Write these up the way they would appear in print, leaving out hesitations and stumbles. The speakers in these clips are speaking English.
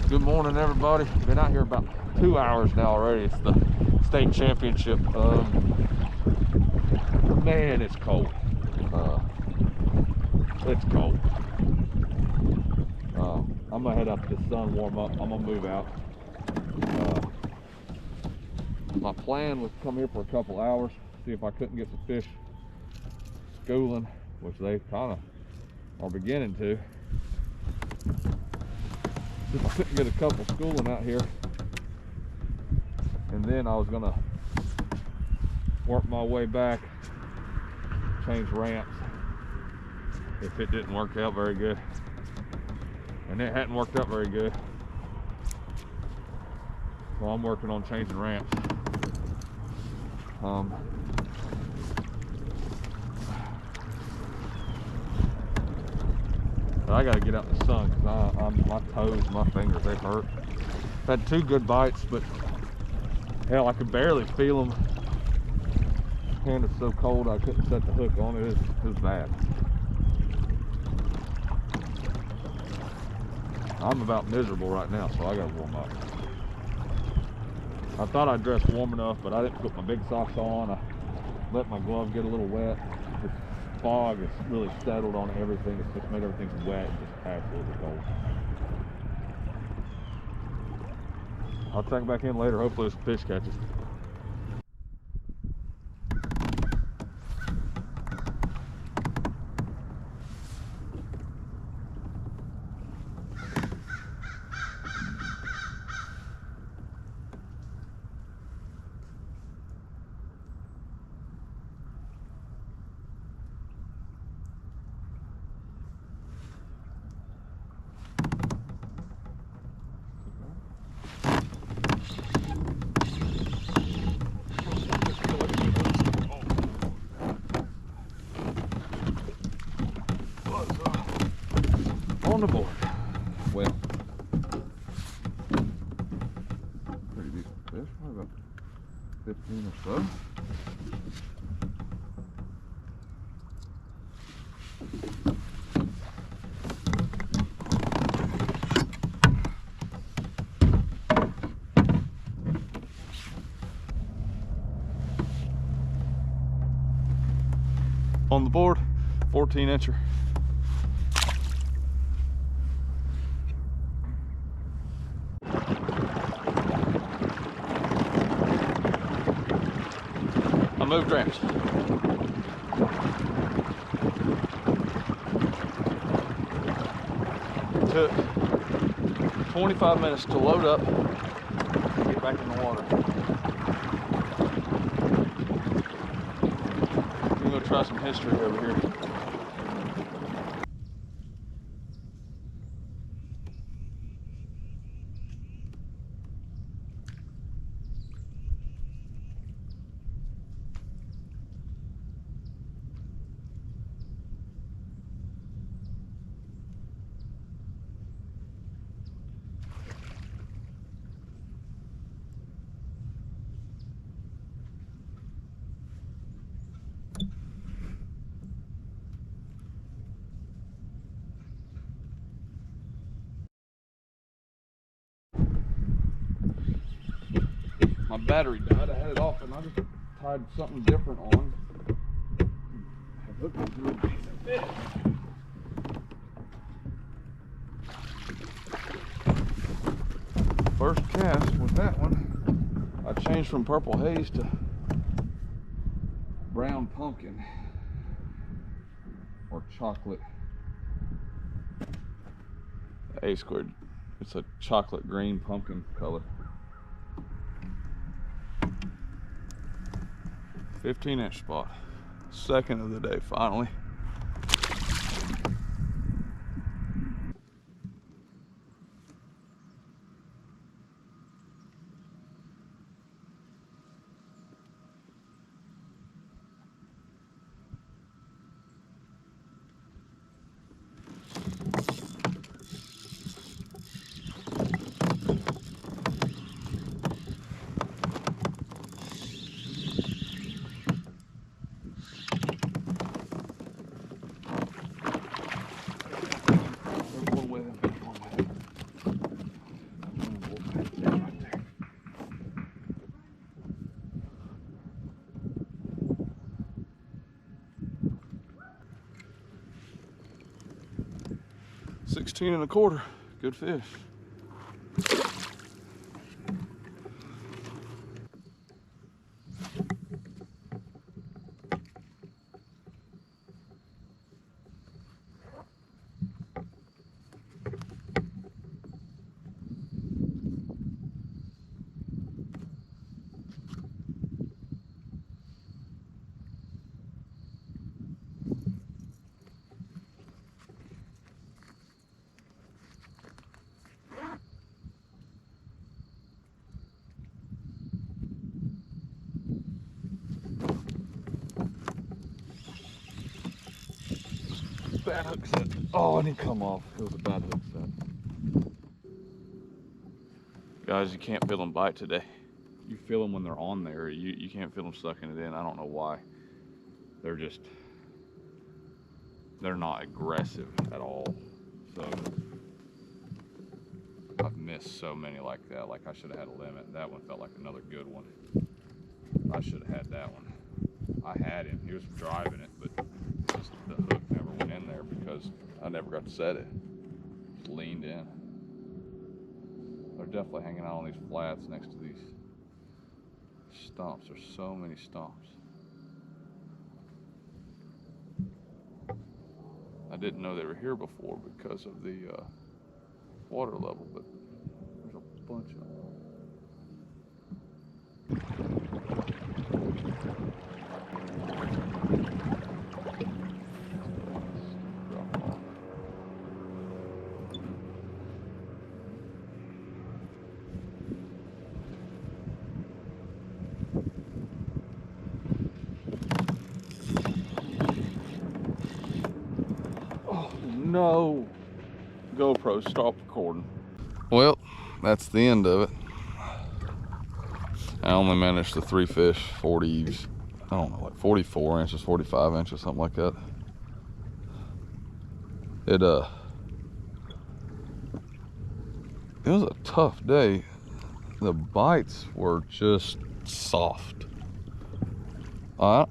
Good morning, everybody. Been out here about 2 hours now already. It's the state championship. Man, it's cold. It's cold. I'm gonna head up to the sun, warm up. I'm gonna move out. My plan was to come here for a couple hours, see if I couldn't get some fish schooling, which they kind of are beginning to. If I couldn't get a couple schooling out here, and then I was gonna work my way back, change ramps if it didn't work out very good, and it hadn't worked out very good, so I'm working on changing ramps. But I gotta get out in the sun because my toes, my fingers, they hurt. Had 2 good bites, but hell, I could barely feel them. Hand is so cold I couldn't set the hook on it. It was bad. I'm about miserable right now, so I gotta warm up. I thought I'd dress warm enough, but I didn't put my big socks on. I let my glove get a little wet. This fog has really settled on everything. It's just made everything wet and just absolutely cold. I'll check back in later. Hopefully some fish catches. On the board. Well, pretty decent fish, probably about 15 or so. On the board, 14-incher. I moved ramps. It took 25 minutes to load up and get back in the water. I'm gonna try some history over here. My battery died. I had it off and I just tied something different on. I hooked it to a decent fish. First cast with that one. I changed from purple haze to brown pumpkin or chocolate. A squared. It's a chocolate green pumpkin color. 15-inch spot. Second of the day, finally. 16 1/4, good fish. Bad hook set. Oh, I didn't come off. It was a bad hook set. Guys, you can't feel them bite today. You feel them when they're on there. You can't feel them sucking it in. I don't know why. They're not aggressive at all. So I've missed so many like that. Like I should have had a limit. That one felt like another good one. I should have had that one. I had him. He was driving it, but just the hook never went in there because I never got to set it. Just leaned in. They're definitely hanging out on these flats next to these stumps. There's so many stumps. I didn't know they were here before because of the water level, but there's a bunch of them. No. GoPro, stop recording. Well, that's the end of it. I only managed to 3 fish 40s, I don't know, like 44 inches, 45 inches, something like that. It was a tough day. The bites were just soft. I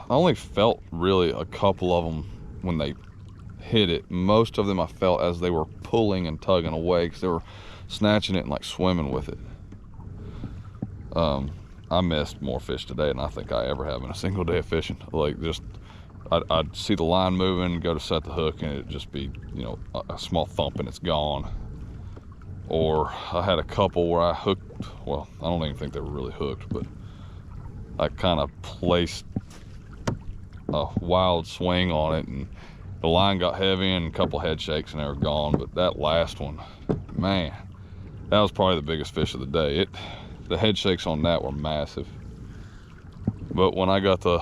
only felt really a couple of them when they hit it. Most of them I felt as they were pulling and tugging away because they were snatching it and like swimming with it. I missed more fish today than I think I ever have in a single day of fishing. Like just I'd see the line moving, go to set the hook, and it'd just be, you know, a small thump and it's gone. Or I had a couple where I hooked, well, I don't even think they were really hooked, but I kind of placed a wild swing on it and the line got heavy and a couple head shakes and they were gone. But that last one, man, that was probably the biggest fish of the day. The head shakes on that were massive. But when I got the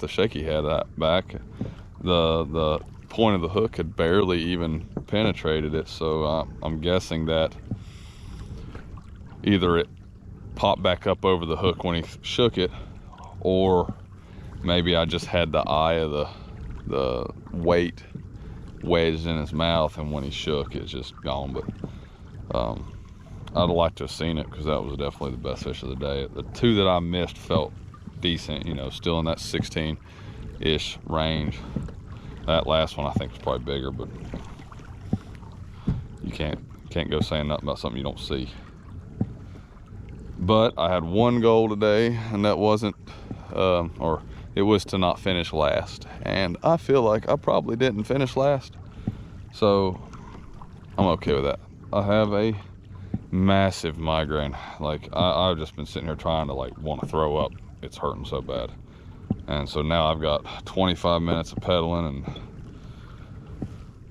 shaky head back, the point of the hook had barely even penetrated it. So I'm guessing that either it popped back up over the hook when he shook it, or maybe I just had the eye of the weight wedged in his mouth, and when he shook it's just gone. But I'd like to have seen it because that was definitely the best fish of the day. The 2 that I missed felt decent, you know, still in that 16-ish range. That last one I think was probably bigger, but you can't go saying nothing about something you don't see. But I had one goal today, and that wasn't or it was to not finish last, and I feel like I probably didn't finish last, so I'm okay with that. I have a massive migraine. Like I've just been sitting here trying to like want to throw up. It's hurting so bad. And so now I've got 25 minutes of pedaling and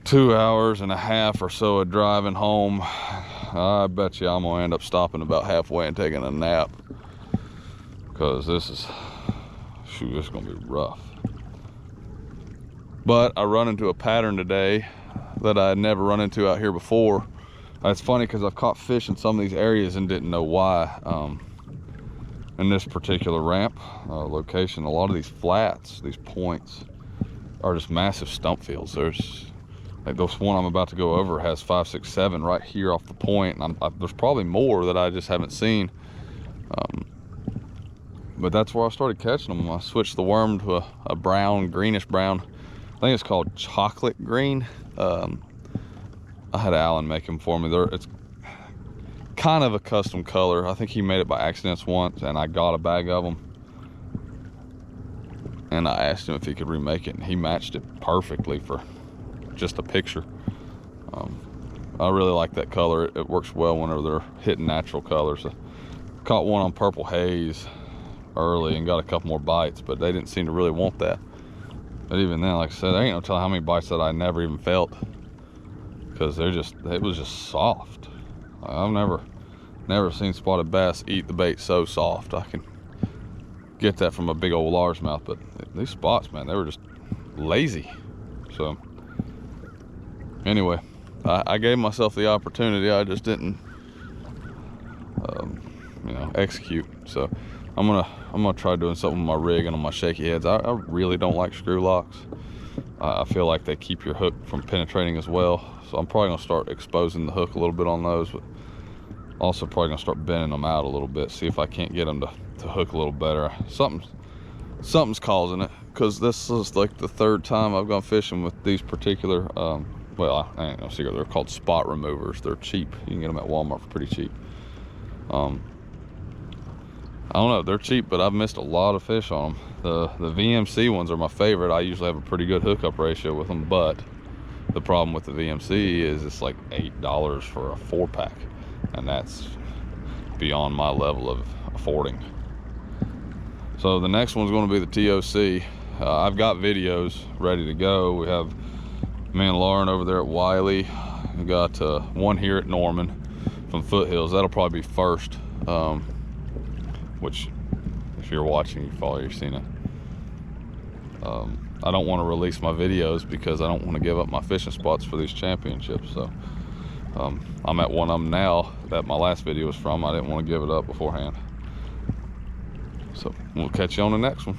2 hours and a half or so of driving home. I bet you I'm gonna end up stopping about halfway and taking a nap, because this is gonna be rough. But I run into a pattern today that I had never run into out here before. It's funny because I've caught fish in some of these areas and didn't know why. In this particular ramp location, a lot of these flats, these points, are just massive stump fields. There's like this one I'm about to go over has 5, 6, 7 right here off the point, and there's probably more that I just haven't seen. But that's where I started catching them. I switched the worm to a brown, greenish brown I think it's called chocolate green. I had Alan make them for me. It's kind of a custom color. I think he made it by accident once, and I got a bag of them. And I asked him if he could remake it, and he matched it perfectly for just a picture. I really like that color. It works well whenever they're hitting natural colors. I caught one on purple haze early and got a couple more bites, but they didn't seem to really want that. But even then, like I said, there ain't no telling how many bites that I never even felt, because it was just soft. I've never seen spotted bass eat the bait so soft. I can get that from a big old largemouth, but these spots, man, they were just lazy. So anyway, I gave myself the opportunity. I just didn't you know, execute. So I'm gonna try doing something with my rig and on my shaky heads. I really don't like screw locks. I feel like they keep your hook from penetrating as well. So I'm probably gonna start exposing the hook a little bit on those, but also probably gonna start bending them out a little bit, see if I can't get them to hook a little better. Something's causing it, because this is like the third time I've gone fishing with these particular well, I ain't no secret, they're called spot removers. They're cheap. You can get them at Walmart for pretty cheap. I don't know, they're cheap, but I've missed a lot of fish on them. The VMC ones are my favorite. I usually have a pretty good hookup ratio with them, but the problem with the VMC is it's like $8 for a 4-pack, and that's beyond my level of affording. So the next one's going to be the TOC. I've got videos ready to go. We have me and Lauren over there at Wiley. We got one here at Norman from Foothills. That'll probably be first, which if you're watching, you follow, you've seen it. I don't want to release my videos because I don't want to give up my fishing spots for these championships. So I'm at one of them now that my last video was from. I didn't want to give it up beforehand. So we'll catch you on the next one.